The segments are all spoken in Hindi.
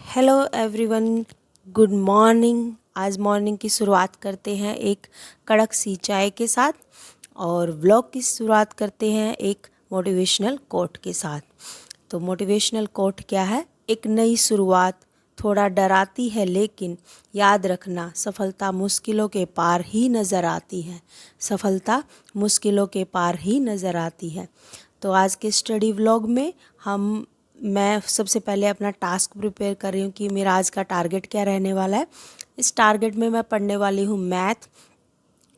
Hello everyone, good morning. आज मॉर्निंग की शुरुआत करते हैं एक कड़क सी चाय के साथ और व्लॉग की शुरुआत करते हैं एक मोटिवेशनल कोट के साथ। तो मोटिवेशनल कोट क्या है? एक नई शुरुआत थोड़ा डराती है, लेकिन याद रखना सफलता मुश्किलों के पार ही नज़र आती है। सफलता मुश्किलों के पार ही नज़र आती है। तो आज के स्टडी व्लॉग में मैं सबसे पहले अपना टास्क प्रिपेयर कर रही हूँ कि मेरा आज का टारगेट क्या रहने वाला है। इस टारगेट में मैं पढ़ने वाली हूँ मैथ,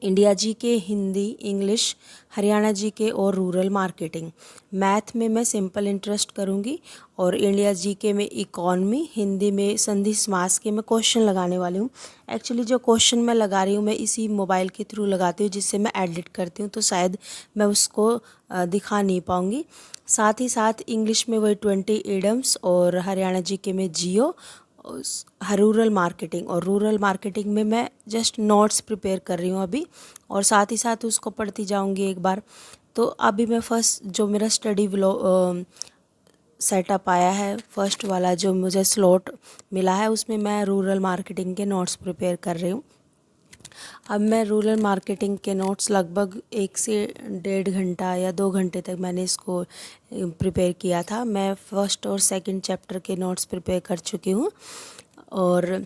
इंडिया जी के, हिंदी, इंग्लिश, हरियाणा जी के और रूरल मार्केटिंग। मैथ में मैं सिंपल इंटरेस्ट करूँगी और इंडिया जी के में इकॉनमी, हिंदी में संधि समास के मैं क्वेश्चन लगाने वाली हूँ। एक्चुअली जो क्वेश्चन मैं लगा रही हूँ मैं इसी मोबाइल के थ्रू लगाती हूँ, जिससे मैं एडिट करती हूँ, तो शायद मैं उसको दिखा नहीं पाऊँगी। साथ ही साथ इंग्लिश में वही 20 इडम्स और हरियाणा जी के में जियो, रूरल मार्केटिंग। और रूरल मार्केटिंग में मैं जस्ट नोट्स प्रिपेयर कर रही हूँ अभी, और साथ ही साथ उसको पढ़ती जाऊँगी एक बार। तो अभी मैं फर्स्ट जो मेरा स्टडी सेटअप आया है, फर्स्ट वाला जो मुझे स्लॉट मिला है, उसमें मैं रूरल मार्केटिंग के नोट्स प्रिपेयर कर रही हूँ। अब मैं रूरल मार्केटिंग के नोट्स लगभग 1 से 1.5 घंटा या 2 घंटे तक मैंने इसको प्रिपेयर किया था। मैं फर्स्ट और सेकंड चैप्टर के नोट्स प्रिपेयर कर चुकी हूँ और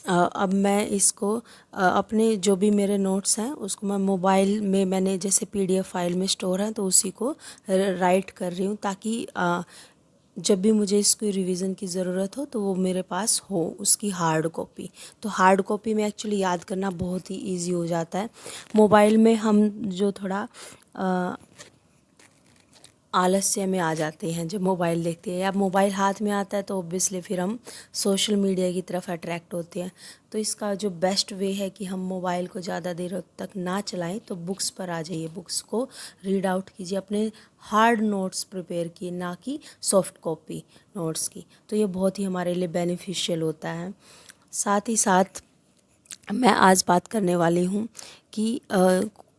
अब मैं इसको अपने जो भी मेरे नोट्स हैं उसको मैं मोबाइल में, मैंने जैसे पीडीएफ फाइल में स्टोर है तो उसी को राइट कर रही हूँ, ताकि जब भी मुझे इसकी रिवीजन की ज़रूरत हो तो वो मेरे पास हो उसकी हार्ड कॉपी। तो हार्ड कॉपी में एक्चुअली याद करना बहुत ही इजी हो जाता है। मोबाइल में हम जो थोड़ा आलस्य में आ जाते हैं जब मोबाइल देखते हैं, या मोबाइल हाथ में आता है तो ऑब्वियसली फिर हम सोशल मीडिया की तरफ अट्रैक्ट होते हैं। तो इसका जो बेस्ट वे है कि हम मोबाइल को ज़्यादा देर तक ना चलाएं, तो बुक्स पर आ जाइए, बुक्स को रीड आउट कीजिए, अपने हार्ड नोट्स प्रिपेयर किए, ना कि सॉफ्ट कॉपी नोट्स की। तो ये बहुत ही हमारे लिए बेनिफिशियल होता है। साथ ही साथ मैं आज बात करने वाली हूँ कि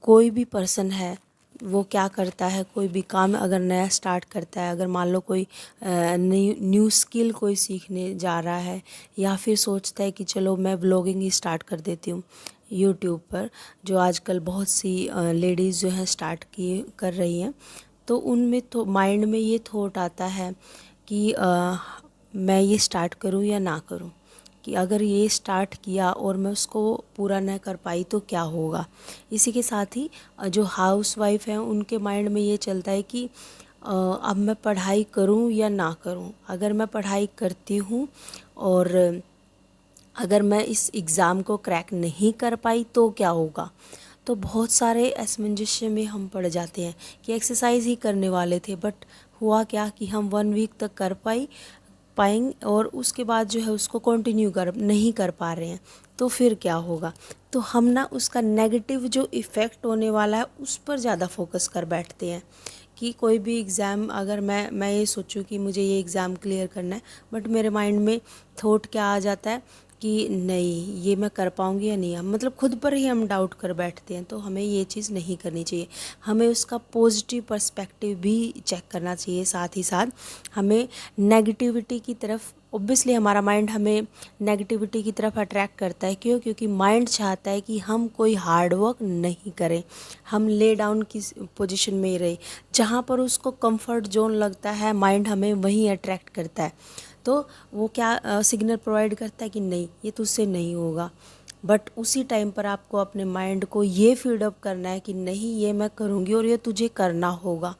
कोई भी पर्सन है वो क्या करता है, कोई भी काम अगर नया स्टार्ट करता है, अगर मान लो कोई न्यू स्किल कोई सीखने जा रहा है, या फिर सोचता है कि चलो मैं व्लॉगिंग ही स्टार्ट कर देती हूँ यूट्यूब पर, जो आजकल बहुत सी लेडीज़ जो हैं स्टार्ट किए कर रही हैं, तो उनमें तो माइंड में ये थॉट आता है कि मैं ये स्टार्ट करूँ या ना करूँ, कि अगर ये स्टार्ट किया और मैं उसको पूरा न कर पाई तो क्या होगा। इसी के साथ ही जो हाउस वाइफ हैं उनके माइंड में ये चलता है कि अब मैं पढ़ाई करूं या ना करूं। अगर मैं पढ़ाई करती हूं और अगर मैं इस एग्ज़ाम को क्रैक नहीं कर पाई तो क्या होगा। तो बहुत सारे असमंजस्य में हम पड़ जाते हैं कि एक्सरसाइज ही करने वाले थे, बट हुआ क्या कि हम 1 वीक तक कर पाएंगे और उसके बाद जो है उसको कंटिन्यू नहीं कर पा रहे हैं, तो फिर क्या होगा। तो हम ना उसका नेगेटिव जो इफ़ेक्ट होने वाला है उस पर ज़्यादा फोकस कर बैठते हैं कि कोई भी एग्ज़ाम, अगर मैं ये सोचूं कि मुझे ये एग्ज़ाम क्लियर करना है, बट मेरे माइंड में थॉट क्या आ जाता है कि नहीं ये मैं कर पाऊँगी या नहीं, मतलब खुद पर ही हम डाउट कर बैठते हैं। तो हमें ये चीज़ नहीं करनी चाहिए, हमें उसका पॉजिटिव पर्सपेक्टिव भी चेक करना चाहिए। साथ ही साथ हमें नेगेटिविटी की तरफ, ऑब्वियसली हमारा माइंड हमें नेगेटिविटी की तरफ अट्रैक्ट करता है, क्यों? क्योंकि माइंड चाहता है कि हम कोई हार्ड वर्क नहीं करें, हम ले डाउन की पोजीशन में ही रहे। जहाँ पर उसको कंफर्ट जोन लगता है माइंड हमें वहीं अट्रैक्ट करता है। तो वो क्या सिग्नल प्रोवाइड करता है कि नहीं ये तुझसे नहीं होगा, बट उसी टाइम पर आपको अपने माइंड को ये फीडअप करना है कि नहीं ये मैं करूँगी और ये तुझे करना होगा।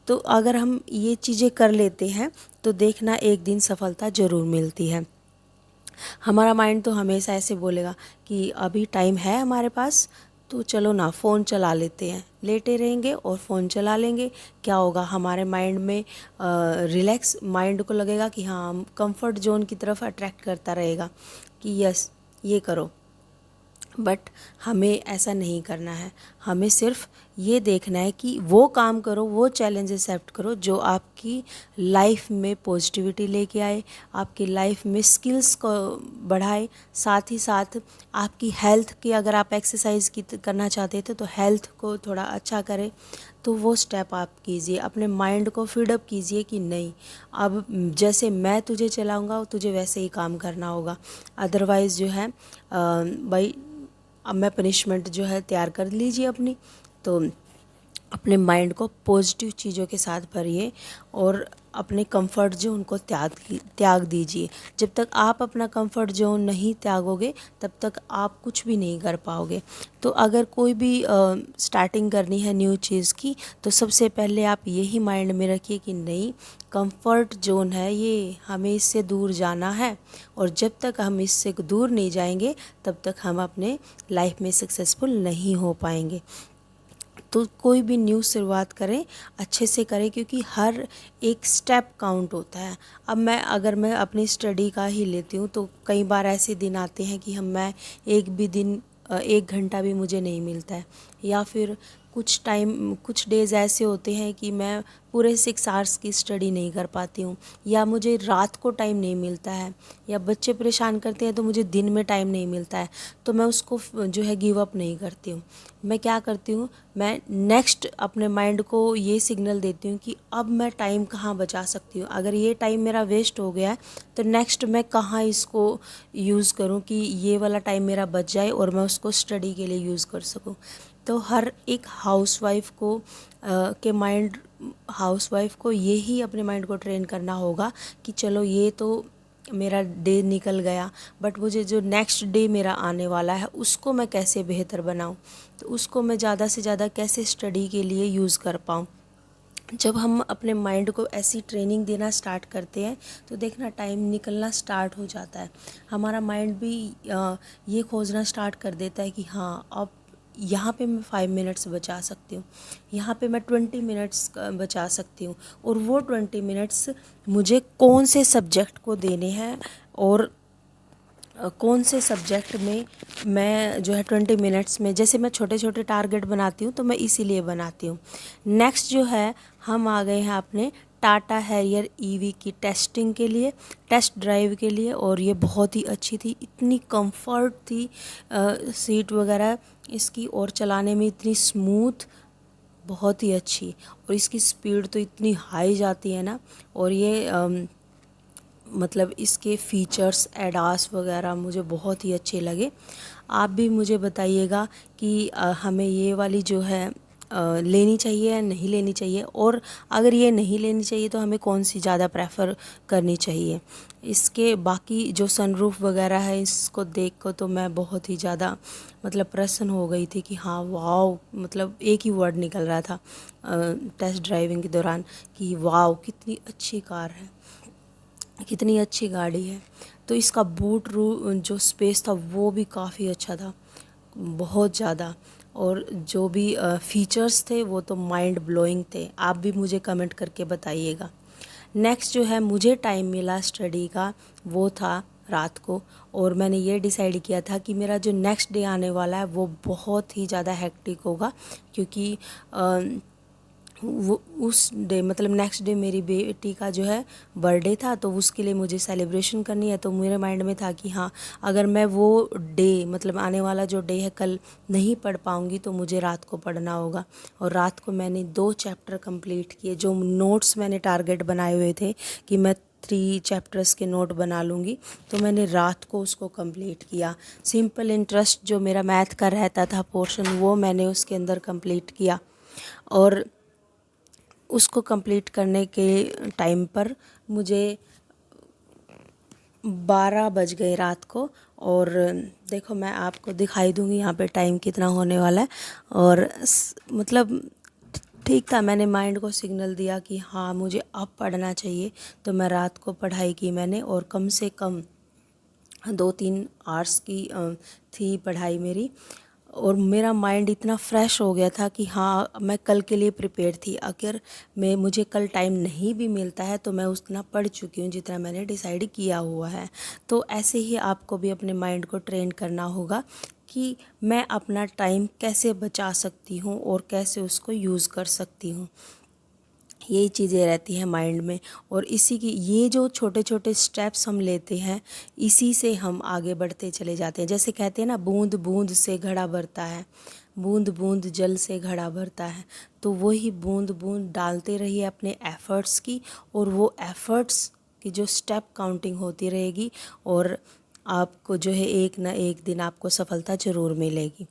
तो अगर हम ये चीज़ें कर लेते हैं तो देखना एक दिन सफलता ज़रूर मिलती है। हमारा माइंड तो हमेशा ऐसे बोलेगा कि अभी टाइम है हमारे पास, तो चलो ना फ़ोन चला लेते हैं, लेटे रहेंगे और फ़ोन चला लेंगे। क्या होगा, हमारे माइंड में रिलैक्स माइंड को लगेगा कि हाँ, हम कंफर्ट जोन की तरफ अट्रैक्ट करता रहेगा कि यस ये करो। बट हमें ऐसा नहीं करना है। हमें सिर्फ ये देखना है कि वो काम करो, वो चैलेंज एक्सेप्ट करो जो आपकी लाइफ में पॉजिटिविटी लेके आए, आपकी लाइफ में स्किल्स को बढ़ाए, साथ ही साथ आपकी हेल्थ की, अगर आप एक्सरसाइज की करना चाहते थे तो हेल्थ को थोड़ा अच्छा करे, तो वो स्टेप आप कीजिए। अपने माइंड को फीडअप कीजिए कि नहीं, अब जैसे मैं तुझे चलाऊंगा तुझे वैसे ही काम करना होगा। अदरवाइज़ जो है भाई, अब मैं पनिशमेंट जो है तैयार कर लीजिए अपनी। तो अपने माइंड को पॉजिटिव चीज़ों के साथ भरिए और अपने कंफर्ट जोन को त्याग दीजिए। जब तक आप अपना कंफर्ट जोन नहीं त्यागोगे तब तक आप कुछ भी नहीं कर पाओगे। तो अगर कोई भी स्टार्टिंग करनी है न्यू चीज़ की, तो सबसे पहले आप यही माइंड में रखिए कि नहीं, कंफर्ट जोन है ये, हमें इससे दूर जाना है, और जब तक हम इससे दूर नहीं जाएंगे तब तक हम अपने लाइफ में सक्सेसफुल नहीं हो पाएंगे। तो कोई भी न्यू शुरुआत करें, अच्छे से करें, क्योंकि हर एक स्टेप काउंट होता है। अब अगर मैं अपनी स्टडी का ही लेती हूँ तो कई बार ऐसे दिन आते हैं कि मैं एक भी दिन 1 घंटा भी मुझे नहीं मिलता है, या फिर कुछ डेज़ ऐसे होते हैं कि मैं पूरे 6 आवर्स की स्टडी नहीं कर पाती हूँ, या मुझे रात को टाइम नहीं मिलता है, या बच्चे परेशान करते हैं तो मुझे दिन में टाइम नहीं मिलता है। तो मैं उसको जो है गिव अप नहीं करती हूँ। मैं क्या करती हूँ, मैं नेक्स्ट अपने माइंड को ये सिग्नल देती हूँ कि अब मैं टाइम कहाँ बचा सकती हूँ। अगर ये टाइम मेरा वेस्ट हो गया है तो नेक्स्ट मैं कहाँ इसको यूज़ करूँ कि ये वाला टाइम मेरा बच जाए और मैं उसको स्टडी के लिए यूज़ कर सकूँ। तो हर एक हाउसवाइफ को हाउसवाइफ को यही अपने माइंड को ट्रेन करना होगा कि चलो ये तो मेरा डे निकल गया, बट मुझे जो नेक्स्ट डे मेरा आने वाला है उसको मैं कैसे बेहतर बनाऊं, तो उसको मैं ज़्यादा से ज़्यादा कैसे स्टडी के लिए यूज़ कर पाऊँ। जब हम अपने माइंड को ऐसी ट्रेनिंग देना स्टार्ट करते हैं तो देखना टाइम निकलना स्टार्ट हो जाता है। हमारा माइंड भी ये खोजना स्टार्ट कर देता है कि हाँ, अब यहाँ पे मैं 5 मिनट्स बचा सकती हूँ, यहाँ पे मैं 20 मिनट्स बचा सकती हूँ, और वो 20 मिनट्स मुझे कौन से सब्जेक्ट को देने हैं, और कौन से सब्जेक्ट में मैं जो है 20 मिनट्स में, जैसे मैं छोटे छोटे टारगेट बनाती हूँ तो मैं इसीलिए बनाती हूँ। नेक्स्ट जो है, हम आ गए हैं अपने टाटा हैरियर ईवी की टेस्टिंग के लिए, टेस्ट ड्राइव के लिए, और ये बहुत ही अच्छी थी, इतनी कंफर्ट थी सीट वगैरह इसकी, और चलाने में इतनी स्मूथ, बहुत ही अच्छी, और इसकी स्पीड तो इतनी हाई जाती है ना। और ये मतलब इसके फ़ीचर्स एडास वगैरह मुझे बहुत ही अच्छे लगे। आप भी मुझे बताइएगा कि हमें ये वाली जो है लेनी चाहिए या नहीं लेनी चाहिए, और अगर ये नहीं लेनी चाहिए तो हमें कौन सी ज़्यादा प्रेफर करनी चाहिए। इसके बाकी जो सनरूफ वगैरह है, इसको देख कर तो मैं बहुत ही ज़्यादा मतलब प्रसन्न हो गई थी कि हाँ वाओ, मतलब एक ही वर्ड निकल रहा था टेस्ट ड्राइविंग के दौरान कि वाओ कितनी अच्छी कार है, कितनी अच्छी गाड़ी है। तो इसका बूट रू जो स्पेस था वो भी काफ़ी अच्छा था, बहुत ज़्यादा, और जो भी फीचर्स थे वो तो माइंड ब्लोइंग थे। आप भी मुझे कमेंट करके बताइएगा। नेक्स्ट जो है मुझे टाइम मिला स्टडी का, वो था रात को, और मैंने ये डिसाइड किया था कि मेरा जो नेक्स्ट डे आने वाला है वो बहुत ही ज़्यादा हेक्टिक होगा, क्योंकि वो उस डे मतलब नेक्स्ट डे मेरी बेटी का जो है बर्थडे था, तो उसके लिए मुझे सेलिब्रेशन करनी है। तो मेरे माइंड में था कि हाँ, अगर मैं वो डे मतलब आने वाला जो डे है कल नहीं पढ़ पाऊँगी तो मुझे रात को पढ़ना होगा। और रात को मैंने 2 चैप्टर कंप्लीट किए। जो नोट्स मैंने टारगेट बनाए हुए थे कि मैं 3 चैप्टर्स के नोट बना लूँगी, तो मैंने रात को उसको कंप्लीट किया। सिंपल इंटरेस्ट जो मेरा मैथ का रहता था पोर्शन, वो मैंने उसके अंदर कंप्लीट किया, और उसको कंप्लीट करने के टाइम पर मुझे 12 बज गए रात को। और देखो मैं आपको दिखाई दूँगी यहाँ पे टाइम कितना होने वाला है। और मतलब ठीक था, मैंने माइंड को सिग्नल दिया कि हाँ मुझे अब पढ़ना चाहिए, तो मैं रात को पढ़ाई की मैंने, और कम से कम 2-3 आवर्स की थी पढ़ाई मेरी। और मेरा माइंड इतना फ्रेश हो गया था कि हाँ मैं कल के लिए प्रिपेयर थी। अगर मुझे कल टाइम नहीं भी मिलता है तो मैं उतना पढ़ चुकी हूँ जितना मैंने डिसाइड किया हुआ है। तो ऐसे ही आपको भी अपने माइंड को ट्रेन करना होगा कि मैं अपना टाइम कैसे बचा सकती हूँ और कैसे उसको यूज़ कर सकती हूँ। यही चीज़ें रहती हैं माइंड में, और इसी की ये जो छोटे छोटे स्टेप्स हम लेते हैं, इसी से हम आगे बढ़ते चले जाते हैं। जैसे कहते हैं ना, बूंद बूंद से घड़ा भरता है, बूंद बूंद जल से घड़ा भरता है। तो वही बूंद बूंद डालते रहिए अपने एफ़र्ट्स की, और वो एफ़र्ट्स की जो स्टेप काउंटिंग होती रहेगी, और आपको जो है एक ना एक दिन आपको सफलता ज़रूर मिलेगी।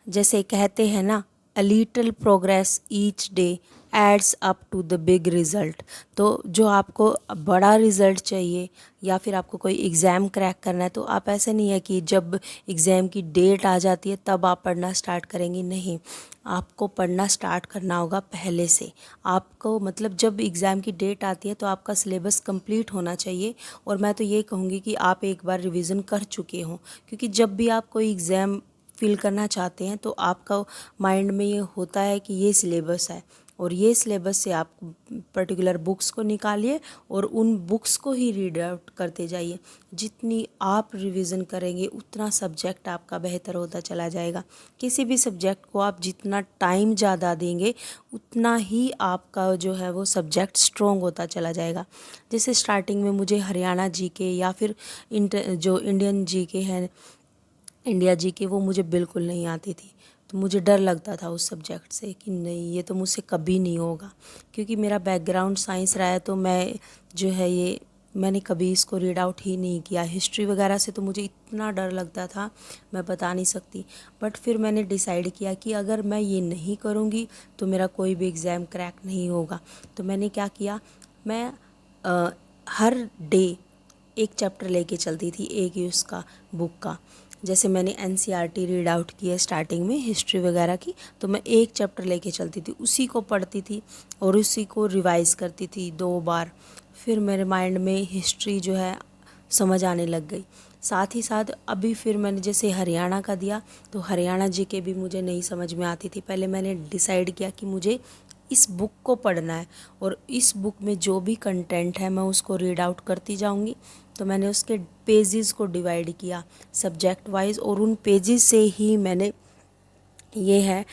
जैसे कहते हैं ना, a little progress each day adds up to the big result. तो जो आपको बड़ा रिज़ल्ट चाहिए, या फिर आपको कोई एग्ज़ाम क्रैक करना है, तो आप ऐसे नहीं है कि जब एग्ज़ाम की डेट आ जाती है तब आप पढ़ना स्टार्ट करेंगी। नहीं, आपको पढ़ना स्टार्ट करना होगा पहले से। आपको मतलब जब एग्ज़ाम की डेट आती है तो आपका सिलेबस कंप्लीट होना चाहिए। और मैं तो ये कहूँगी कि आप एक बार रिवीजन कर चुके हों, क्योंकि जब भी आप कोई एग्ज़ाम फ़िल करना चाहते हैं तो आपका माइंड में ये होता है कि ये सिलेबस है, और ये सिलेबस से आप पर्टिकुलर बुक्स को निकालिए और उन बुक्स को ही रीड आउट करते जाइए। जितनी आप रिवीजन करेंगे उतना सब्जेक्ट आपका बेहतर होता चला जाएगा। किसी भी सब्जेक्ट को आप जितना टाइम ज़्यादा देंगे उतना ही आपका जो है वो सब्जेक्ट स्ट्रॉन्ग होता चला जाएगा। जैसे स्टार्टिंग में मुझे हरियाणा जीके या फिर जो इंडियन जीके है, इंडिया जी के, वो मुझे बिल्कुल नहीं आती थी। तो मुझे डर लगता था उस सब्जेक्ट से कि नहीं, ये तो मुझसे कभी नहीं होगा, क्योंकि मेरा बैकग्राउंड साइंस रहा है। तो मैं जो है ये मैंने कभी इसको रीड आउट ही नहीं किया। हिस्ट्री वगैरह से तो मुझे इतना डर लगता था, मैं बता नहीं सकती। बट फिर मैंने डिसाइड किया कि अगर मैं ये नहीं करूँगी तो मेरा कोई भी एग्ज़ाम क्रैक नहीं होगा। तो मैंने क्या किया, मैं हर डे एक चैप्टर लेके चलती थी, एक ही उसका बुक का। जैसे मैंने एनसीईआरटी रीड आउट की है स्टार्टिंग में हिस्ट्री वगैरह की, तो मैं एक चैप्टर लेके चलती थी, उसी को पढ़ती थी और उसी को रिवाइज़ करती थी 2 बार। फिर मेरे माइंड में हिस्ट्री जो है समझ आने लग गई। साथ ही साथ अभी फिर मैंने जैसे हरियाणा का दिया, तो हरियाणा जीके भी मुझे नहीं समझ में आती थी। पहले मैंने डिसाइड किया कि मुझे इस बुक को पढ़ना है, और इस बुक में जो भी कंटेंट है मैं उसको रीड आउट करती जाऊंगी। तो मैंने उसके पेजेस को डिवाइड किया सब्जेक्ट वाइज, और उन पेजेस से ही मैंने ये है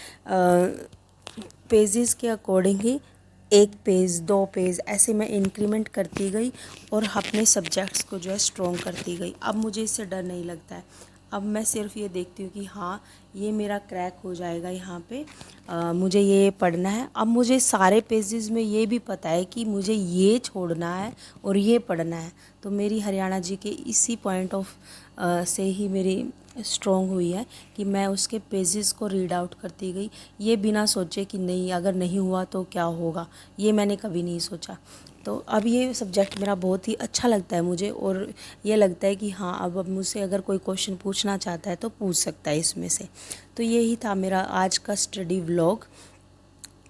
पेजेस के अकॉर्डिंग ही 1 पेज 2 पेज ऐसे मैं इंक्रीमेंट करती गई और अपने सब्जेक्ट्स को जो है स्ट्रॉन्ग करती गई। अब मुझे इससे डर नहीं लगता है। अब मैं सिर्फ ये देखती हूँ कि हाँ, ये मेरा क्रैक हो जाएगा, यहाँ पे मुझे ये पढ़ना है। अब मुझे सारे पेजेस में ये भी पता है कि मुझे ये छोड़ना है और ये पढ़ना है। तो मेरी हरियाणा जी के इसी पॉइंट ऑफ से ही मेरी स्ट्रॉन्ग हुई है कि मैं उसके पेजेस को रीड आउट करती गई, ये बिना सोचे कि नहीं अगर नहीं हुआ तो क्या होगा, ये मैंने कभी नहीं सोचा। तो अब ये सब्जेक्ट मेरा बहुत ही अच्छा लगता है मुझे, और ये लगता है कि हाँ, अब मुझसे अगर कोई क्वेश्चन पूछना चाहता है तो पूछ सकता है इसमें से। तो यही था मेरा आज का स्टडी व्लॉग,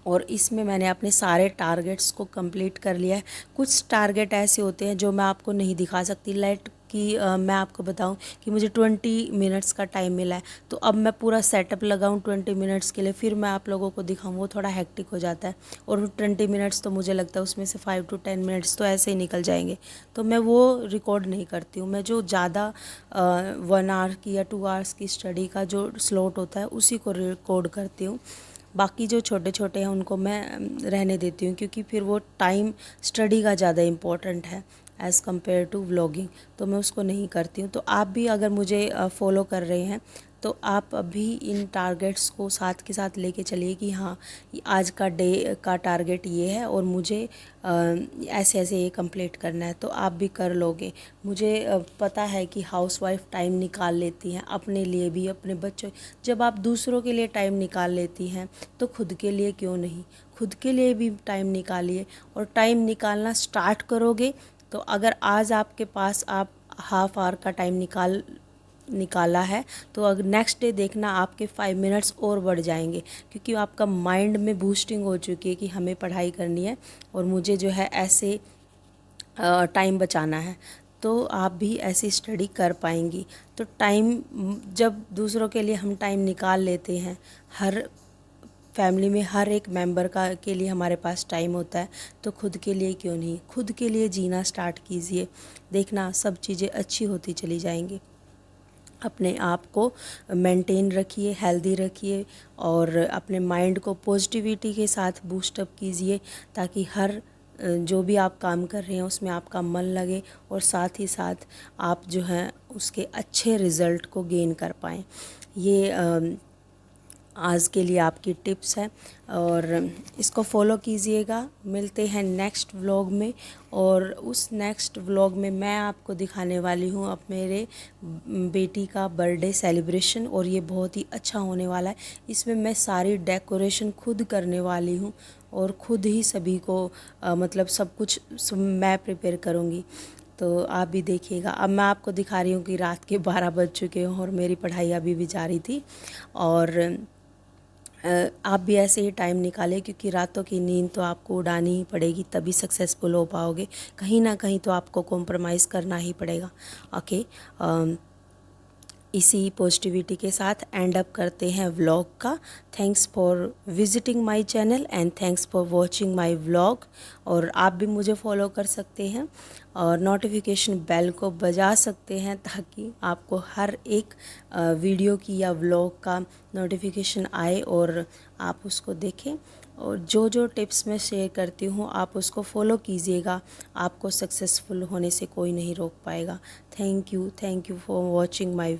और इसमें मैंने अपने सारे टारगेट्स को कंप्लीट कर लिया है। कुछ टारगेट ऐसे होते हैं जो मैं आपको नहीं दिखा सकती। लाइक कि मैं आपको बताऊं कि मुझे 20 मिनट्स का टाइम मिला है, तो अब मैं पूरा सेटअप लगाऊं 20 मिनट्स के लिए, फिर मैं आप लोगों को दिखाऊं, वो थोड़ा हेक्टिक हो जाता है। और 20 मिनट्स तो मुझे लगता है उसमें से 5 to 10 मिनट्स तो ऐसे ही निकल जाएंगे, तो मैं वो रिकॉर्ड नहीं करती हूँ। मैं जो ज़्यादा 1 आवर की या 2 आवर्स की स्टडी का जो स्लॉट होता है उसी को रिकॉर्ड करती हूँ। बाकी जो छोटे छोटे हैं उनको मैं रहने देती हूँ, क्योंकि फिर वो टाइम स्टडी का ज़्यादा इम्पोर्टेंट है एज़ कम्पेयर टू व्लॉगिंग, तो मैं उसको नहीं करती हूँ। तो आप भी अगर मुझे फॉलो कर रहे हैं तो आप अभी इन टारगेट्स को साथ के साथ लेके चलिए कि हाँ, आज का डे का टारगेट ये है और मुझे ऐसे ऐसे ये कंप्लीट करना है, तो आप भी कर लोगे। मुझे पता है कि हाउसवाइफ टाइम निकाल लेती हैं अपने लिए भी, अपने बच्चों। जब आप दूसरों के लिए टाइम निकाल लेती हैं तो खुद के लिए क्यों नहीं, खुद के लिए भी टाइम निकालिए। और टाइम निकालना स्टार्ट करोगे तो अगर आज आपके पास आप हाफ आवर का टाइम निकाला है, तो अगर नेक्स्ट डे देखना आपके 5 मिनट्स और बढ़ जाएंगे, क्योंकि आपका माइंड में बूस्टिंग हो चुकी है कि हमें पढ़ाई करनी है और मुझे जो है ऐसे टाइम बचाना है। तो आप भी ऐसी स्टडी कर पाएंगी। तो टाइम, जब दूसरों के लिए हम टाइम निकाल लेते हैं हर फैमिली में हर एक मेंबर का के लिए हमारे पास टाइम होता है, तो खुद के लिए क्यों नहीं, खुद के लिए जीना स्टार्ट कीजिए। देखना सब चीज़ें अच्छी होती चली जाएंगी। अपने आप को मेंटेन रखिए, हेल्दी रखिए और अपने माइंड को पॉजिटिविटी के साथ बूस्टअप कीजिए, ताकि हर जो भी आप काम कर रहे हैं उसमें आपका मन लगे और साथ ही साथ आप जो हैं उसके अच्छे रिज़ल्ट को गेन कर पाएँ। ये आज के लिए आपकी टिप्स है और इसको फॉलो कीजिएगा। मिलते हैं नेक्स्ट व्लॉग में, और उस नेक्स्ट व्लॉग में मैं आपको दिखाने वाली हूँ अब मेरे बेटी का बर्थडे सेलिब्रेशन, और ये बहुत ही अच्छा होने वाला है। इसमें मैं सारी डेकोरेशन खुद करने वाली हूँ और खुद ही सभी को मतलब सब कुछ मैं प्रिपेयर करूँगी, तो आप भी देखिएगा। अब मैं आपको दिखा रही हूँ कि रात के 12 बज चुके हैं और मेरी पढ़ाई अभी भी जारी थी। और आप भी ऐसे ही टाइम निकालें, क्योंकि रातों की नींद तो आपको उड़ानी ही पड़ेगी, तभी सक्सेसफुल हो पाओगे। कहीं ना कहीं तो आपको कॉम्प्रोमाइज़ करना ही पड़ेगा। ओके, इसी पॉजिटिविटी के साथ एंड अप करते हैं व्लॉग का। Thanks for visiting my channel and thanks for watching my vlog. और आप भी मुझे फॉलो कर सकते हैं और नोटिफिकेशन बेल को बजा सकते हैं, ताकि आपको हर एक वीडियो की या व्लॉग का नोटिफिकेशन आए और आप उसको देखें। और जो जो टिप्स मैं शेयर करती हूँ आप उसको फॉलो कीजिएगा, आपको सक्सेसफुल होने से कोई नहीं रोक पाएगा। Thank you for watching my